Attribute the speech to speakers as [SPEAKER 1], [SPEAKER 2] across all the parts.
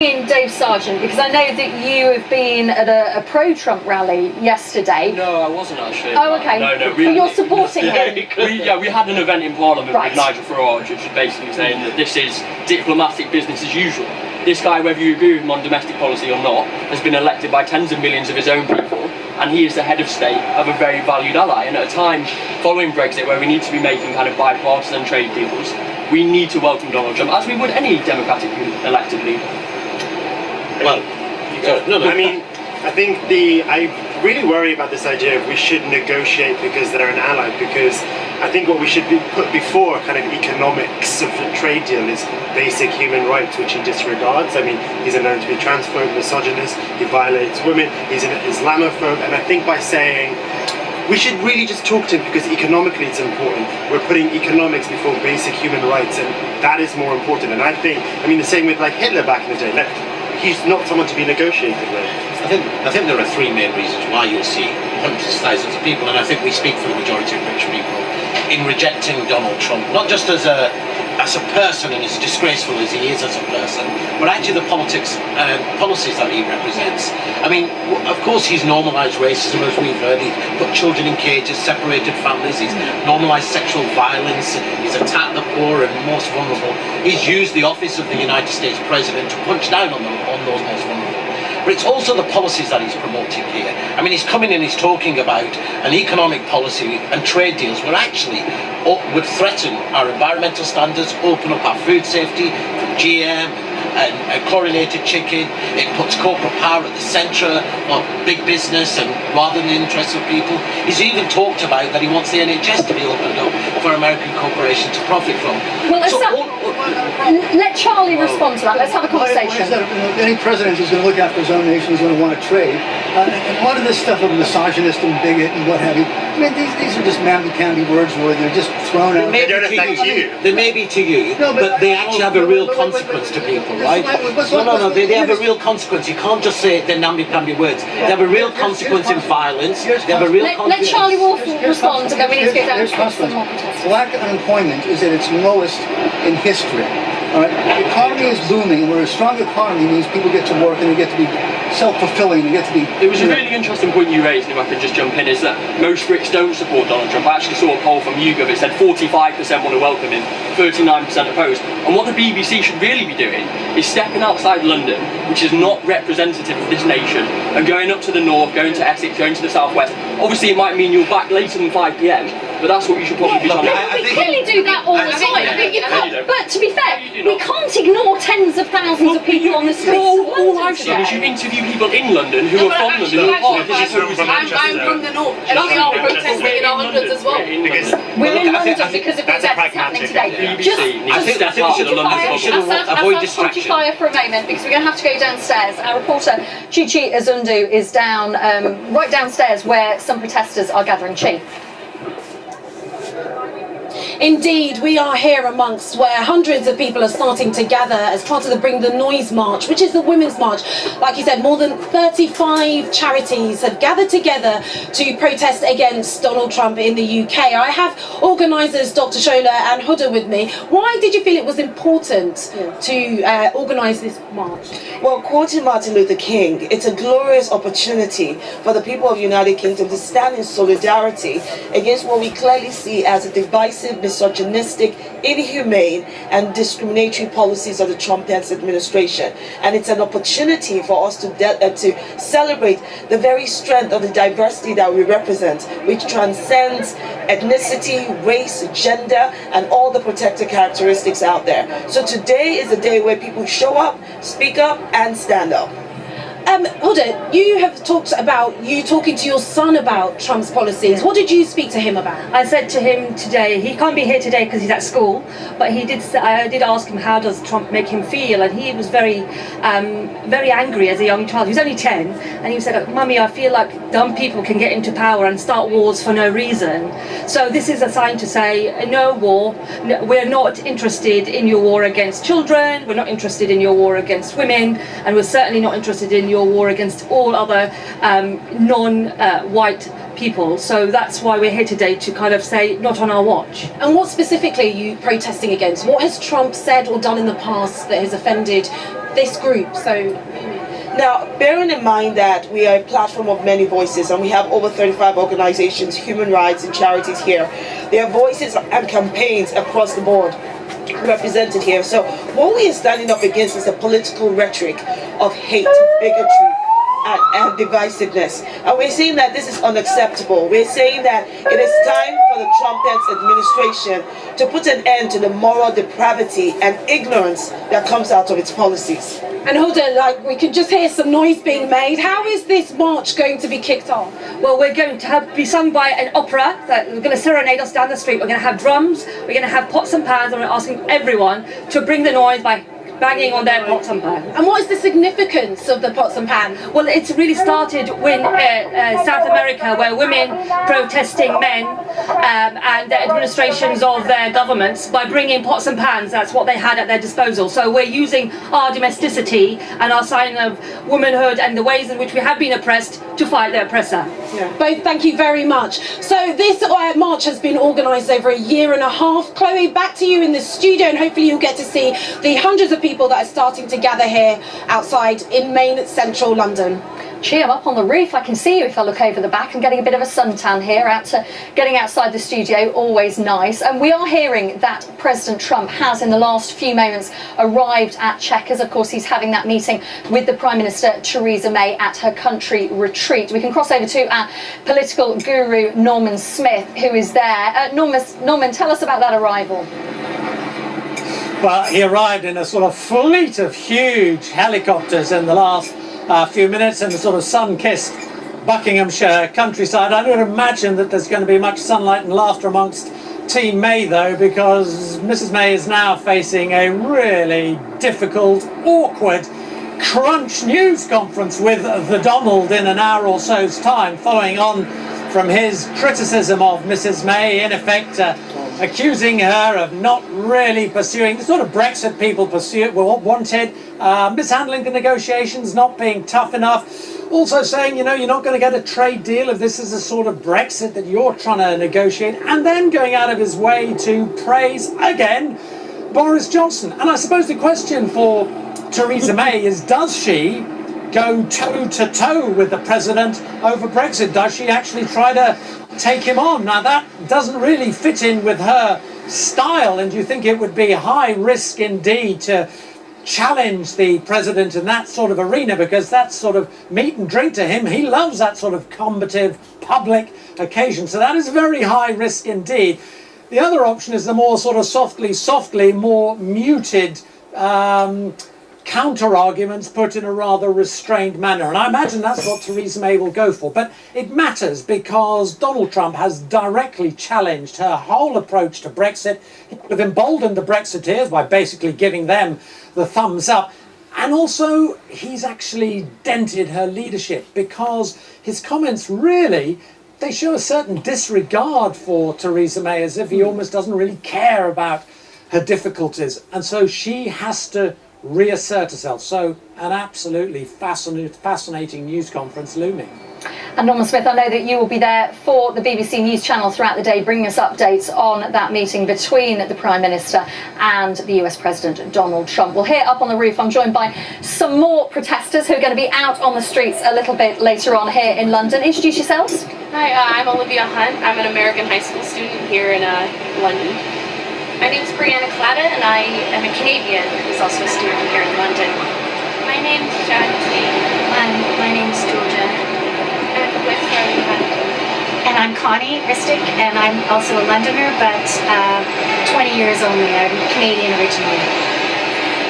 [SPEAKER 1] Dave Sargent, because I know that you have been at a pro-Trump rally yesterday.
[SPEAKER 2] No, I wasn't actually.
[SPEAKER 1] Oh, okay.
[SPEAKER 2] No.
[SPEAKER 1] But you're supporting him.
[SPEAKER 2] We had an event in Parliament
[SPEAKER 1] Right.
[SPEAKER 2] with Nigel Farage, which is basically saying that this is diplomatic business as usual. This guy, whether you agree with him on domestic policy or not, has been elected by tens of millions of his own people, and he is the head of state of a very valued ally. And at a time following Brexit, where we need to be making kind of bipartisan trade deals, we need to welcome Donald Trump, as we would any democratically elected leader.
[SPEAKER 3] Well, I mean, I think I really worry about this idea of we should negotiate because they're an ally, because I think what we should put before kind of economics of the trade deal is basic human rights, which he disregards. I mean, he's known to be transphobe, misogynist, he violates women, he's an Islamophobe, and I think by saying we should really just talk to him because economically it's important. We're putting economics before basic human rights, and that is more important. And I think, the same with like Hitler back in the day. He's not someone to be negotiated with.
[SPEAKER 4] I think there are three main reasons why you'll see hundreds of thousands of people, and I think we speak for the majority of British people, in rejecting Donald Trump, not just as a person and as disgraceful as he is as a person, but actually the policies that he represents. I mean, of course he's normalised racism, as we've heard. He's put children in cages, separated families, he's normalised sexual violence, he's attacked the poor and most vulnerable. He's used the office of the United States President to punch down on those most vulnerable. But it's also the policies that he's promoting here. I mean, he's coming in, he's talking about an economic policy and trade deals where actually would threaten our environmental standards, open up our food safety from GM and chlorinated chicken. It puts corporate power at the centre of big business and rather than the interests of people. He's even talked about that he wants the NHS to be opened up for American corporations to profit from.
[SPEAKER 1] Well, let Charlie respond to that. Let's have a conversation.
[SPEAKER 5] Any president who's going to look after his own nation is going to want to trade. And a lot of this stuff of misogynist and bigot and what have you, I mean, these are just mamby-pamby words where they're just thrown out.
[SPEAKER 4] They may be to you, but they actually have a real consequence to people, right? No, they have a real consequence. You can't just say they're namby-pamby words. They have a real consequence in violence. They have a real consequence.
[SPEAKER 1] Let Charlie Wolf respond, and then we need to go down to some more contestants.
[SPEAKER 5] Black unemployment is at its lowest in history. All right, the economy is booming, where a strong economy means people get to work and they get to be self-fulfilling, they get to be...
[SPEAKER 2] It was a really interesting point you raised, and if I could just jump in, is that most Brits don't support Donald Trump. I actually saw a poll from YouGov, it said 45% want to welcome him, 39% opposed. And what the BBC should really be doing is stepping outside London, which is not representative of this nation, and going up to the north, going to Essex, going to the southwest. Obviously it might mean you're back later than 5 PM, but that's what you should probably be trying to do.
[SPEAKER 1] We clearly do that all the time. But to be fair, we can't ignore tens of thousands of people on the streets.
[SPEAKER 2] All I've seen is you interview people in London who are from London, who are part of this.
[SPEAKER 6] I'm from the north, and we are protesting in our hundreds as well.
[SPEAKER 1] We're in London because of the events happening today. Just
[SPEAKER 4] avoid distraction.
[SPEAKER 1] fire for a moment, because we're going to have to go downstairs. Our reporter Chichi Azundu is down, right downstairs where some protesters are gathering. Chi.
[SPEAKER 7] Indeed, we are here amongst where hundreds of people are starting to gather as part of the Bring the Noise March, which is the Women's March. Like you said, more than 35 charities have gathered together to protest against Donald Trump in the UK. I have organisers Dr. Shola and Huda with me. Why did you feel it was important to organise this march?
[SPEAKER 8] Well, quoting Martin Luther King, it's a glorious opportunity for the people of the United Kingdom to stand in solidarity against what we clearly see as a divisive, misogynistic, inhumane and discriminatory policies of the Trump administration. And it's an opportunity for us to celebrate the very strength of the diversity that we represent, which transcends ethnicity, race, gender, and all the protected characteristics out there. So today is a day where people show up, speak up, and stand up.
[SPEAKER 7] Huda, you have talked about you talking to your son about Trump's policies. What did you speak to him about?
[SPEAKER 9] I said to him today, he can't be here today because he's at school, but I did ask him how does Trump make him feel, and he was very angry as a young child. He was only 10, and he said, "Mummy, I feel like dumb people can get into power and start wars for no reason. So this is a sign to say, no war. No, we're not interested in your war against children. We're not interested in your war against women, and we're certainly not interested in your war against all other non-white people. So that's why we're here today, to kind of say, not on our watch."
[SPEAKER 7] And what specifically are you protesting against? What has Trump said or done in the past that has offended this group. So
[SPEAKER 8] now, bearing in mind that we are a platform of many voices and we have over 35 organizations, human rights and charities here, there are voices and campaigns across the board represented here. So what we are standing up against is a political rhetoric of hate, bigotry, and divisiveness. And we're saying that this is unacceptable. We're saying that it is time for the Trump administration to put an end to the moral depravity and ignorance that comes out of its policies.
[SPEAKER 7] And Huda, like, we can just hear some noise being made. How is this march going to be kicked off?
[SPEAKER 9] Well, we're going to be sung by an opera that we're going to serenade us down the street. We're going to have drums, we're going to have pots and pans, and we're asking everyone to bring the noise by banging on their pots and pans.
[SPEAKER 7] And what is the significance of the pots and pans?
[SPEAKER 9] Well, it's really started when South America, where women protesting men and the administrations of their governments by bringing pots and pans. That's what they had at their disposal. So we're using our domesticity and our sign of womanhood and the ways in which we have been oppressed to fight the oppressor.
[SPEAKER 7] Yeah. Both, thank you very much. So this march has been organised over a year and a half. Chloe, back to you in the studio, and hopefully you'll get to see the hundreds of people that are starting to gather here outside in main central London.
[SPEAKER 1] Gee, I'm up on the roof. I can see you if I look over the back. I'm getting a bit of a suntan here, getting outside the studio, always nice. And we are hearing that President Trump has, in the last few moments, arrived at Chequers. Of course, he's having that meeting with the Prime Minister, Theresa May, at her country retreat. We can cross over to our political guru, Norman Smith, who is there. Norman, tell us about that arrival.
[SPEAKER 10] Well, he arrived in a sort of fleet of huge helicopters in the last few minutes in the sort of sun-kissed Buckinghamshire countryside. I don't imagine that there's going to be much sunlight and laughter amongst Team May, though, because Mrs May is now facing a really difficult, awkward, crunch news conference with the Donald in an hour or so's time, following on from his criticism of Mrs May, in effect accusing her of not really pursuing the sort of Brexit people wanted, mishandling the negotiations, not being tough enough, also saying, you know, you're not going to get a trade deal if this is a sort of Brexit that you're trying to negotiate, and then going out of his way to praise, again, Boris Johnson. And I suppose the question for Theresa May is, does she go toe-to-toe with the president over Brexit? Does she actually try to take him on? Now, that doesn't really fit in with her style, and you think it would be high risk indeed to challenge the president in that sort of arena, because that's sort of meat and drink to him. He loves that sort of combative public occasion, so that is very high risk indeed. The other option is the more sort of softly, more muted counter-arguments put in a rather restrained manner. And I imagine that's what Theresa May will go for. But it matters because Donald Trump has directly challenged her whole approach to Brexit. He would have emboldened the Brexiteers by basically giving them the thumbs up. And also, he's actually dented her leadership because his comments really, they show a certain disregard for Theresa May, as if he almost doesn't really care about her difficulties. And so she has to reassert herself. So an absolutely fascinating news conference looming.
[SPEAKER 1] And Norman Smith, I know that you will be there for the BBC News Channel throughout the day, bringing us updates on that meeting between the Prime Minister and the US President Donald Trump. Well, here up on the roof, I'm joined by some more protesters who are going to be out on the streets a little bit later on here in London. Introduce yourselves.
[SPEAKER 6] Hi, I'm Olivia Hunt. I'm an American high school student here in London. My name's Brianna Clatta, and I am a Canadian who's also a student here in London. My name's Shanti. My name's Georgia. And with her, and I'm Connie Ristic, and I'm also a Londoner, but 20 years only. I'm Canadian originally.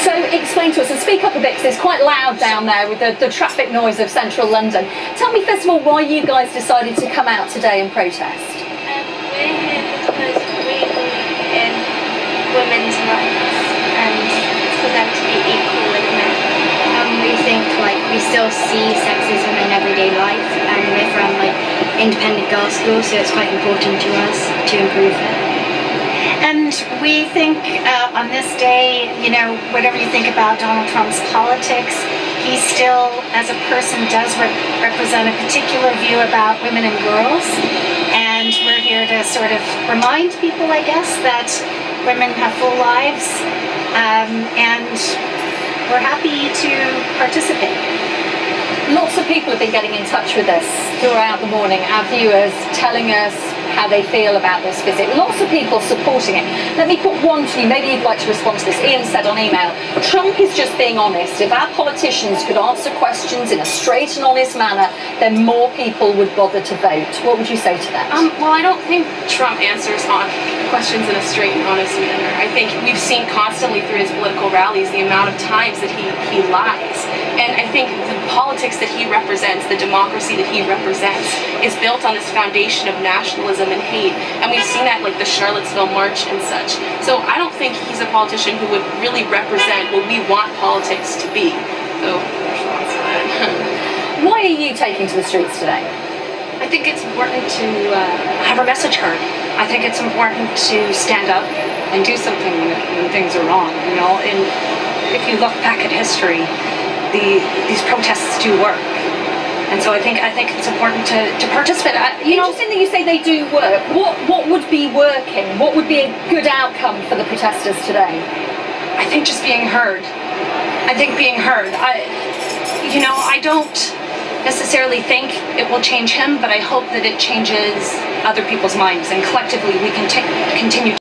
[SPEAKER 1] So explain to us, and speak up a bit, because it's quite loud down there with the traffic noise of central London. Tell me first of all why you guys decided to come out today and protest.
[SPEAKER 6] We're here because we believe in women's rights and for them to be equal with men. We think we still see sexism in everyday life, and we're from independent girls' school, so it's quite important to us to improve it.
[SPEAKER 11] And we think on this day, whatever you think about Donald Trump's politics, he still, as a person, does represent a particular view about women and girls. And we're here to sort of remind people, I guess, that women have full lives. And we're happy to participate.
[SPEAKER 1] Lots of people have been getting in touch with us throughout the morning, our viewers telling us how they feel about this visit. Lots of people supporting it. Let me put one to you, maybe you'd like to respond to this. Ian said on email, Trump is just being honest. If our politicians could answer questions in a straight and honest manner, then more people would bother to vote. What would you say to that?
[SPEAKER 6] Well, I don't think Trump answers on questions in a straight and honest manner. I think we've seen constantly through his political rallies the amount of times that he lies. And I think the politics that he represents, the democracy that he represents, is built on this foundation of nationalism and hate. And we've seen that like the Charlottesville March and such. So I don't think he's a politician who would really represent what we want politics to be. So there's lots of that.
[SPEAKER 1] Why are you taking to the streets today?
[SPEAKER 12] I think it's important to have our message heard. I think it's important to stand up and do something when things are wrong, you know. And if you look back at history, these protests do work. And so I think it's important to participate.
[SPEAKER 1] Interesting that you say they do work. What would be working? What would be a good outcome for the protesters today?
[SPEAKER 12] I think just being heard. I think being heard. I don't necessarily think it will change him, but I hope that it changes other people's minds, and collectively we can continue